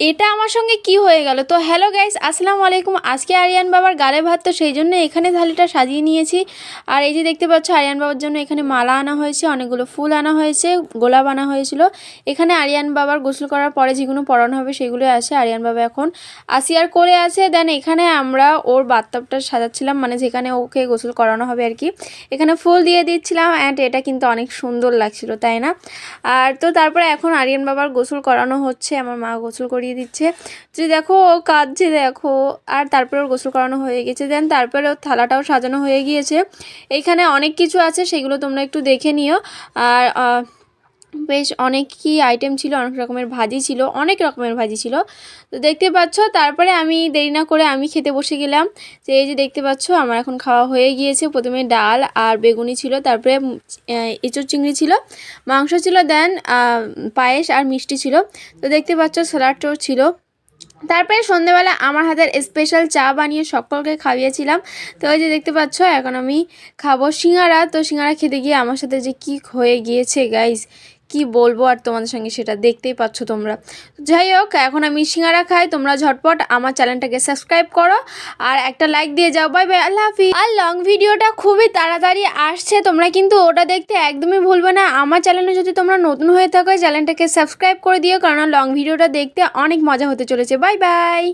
এটা আমার সঙ্গে কি হয়ে গেল? তো হ্যালো গাইস, আসসালামু আলাইকুম। আজকে আরিয়ান বাবার গালে ভাত, তো সেই জন্য এখানে থালিটা সাজিয়ে নিয়েছি। আর এই যে দেখতে পাচ্ছ আরিয়ান বাবার জন্য এখানে মালা আনা হয়েছে, অনেকগুলো ফুল আনা হয়েছে, গোলাপ আনা হয়েছিল। এখানে আরিয়ান বাবার গোসল করার পরে যেগুলো পরানো হবে সেগুলো আছে। আরিয়ান বাবা এখন আসিয়ার কোলে আছে। দেন এখানে আমরা ওর বাথটাবটা সাজাচ্ছিলাম, মানে যেখানে ওকে গোসল করানো হবে আর কি। এখানে ফুল দিয়ে দিচ্ছিলাম অ্যান্ড এটা কিন্তু অনেক সুন্দর লাগছিল, তাই না? আর তো তারপরে এখন আরিয়ান বাবার গোসল করানো হচ্ছে, আমার মা গোসল করিয়ে দিচ্ছে। যে দেখো ও কাঁদছে দেখো। আর তারপরে ওর গোসল করানো হয়ে গেছে। দেন তারপরে ওর থালাটাও সাজানো হয়ে গিয়েছে। এইখানে অনেক কিছু আছে, সেগুলো তোমরা একটু দেখে নিও। আর বেশ অনেকই আইটেম ছিল, অনেক রকমের ভাজি ছিল, অনেক রকমের ভাজি ছিল। তো দেখতে পাচ্ছ তারপরে আমি দেরি না করে আমি খেতে বসে গেলাম। যে এই যে দেখতে পাচ্ছ আমার এখন খাওয়া হয়ে গিয়েছে। প্রথমে ডাল আর বেগুনি ছিল, তারপরে এঁচোড় চিংড়ি ছিল, মাংস ছিল, দেন পায়েস আর মিষ্টি ছিল। তো দেখতে পাচ্ছ স্যালাডটাও ছিল। তারপরে সন্ধেবেলা আমার হাতের স্পেশাল চা বানিয়ে সকলকে খাইয়েছিলাম। তো ওই যে দেখতে পাচ্ছ এখন আমি খাবো সিঙ্গারা। তো সিঙ্গারা খেতে গিয়ে আমার সাথে যে কি হয়ে গিয়েছে গাইস, কি বলবো আর তোমাদের সঙ্গে, সেটা দেখতেই পাচ্ছ তোমরা। যাই হোক, এখন আমি সিঙ্গারা খাই। তোমরা ঝটপট আমার চ্যানেলটাকে সাবস্ক্রাইব করো আর একটা লাইক দিয়ে যাও। বাই বাই, আল্লাহ হাফিজ। আর লং ভিডিওটা খুবই তাড়াতাড়ি আসছে, তোমরা কিন্তু ওটা দেখতে একদমই ভুলবে না। আমার চ্যানেলে যদি তোমরা নতুন হয়ে থাকো চ্যানেলটাকে সাবস্ক্রাইব করে দিও, কারণ লং ভিডিওটা দেখতে অনেক মজা হতে চলেছে। Bye bye.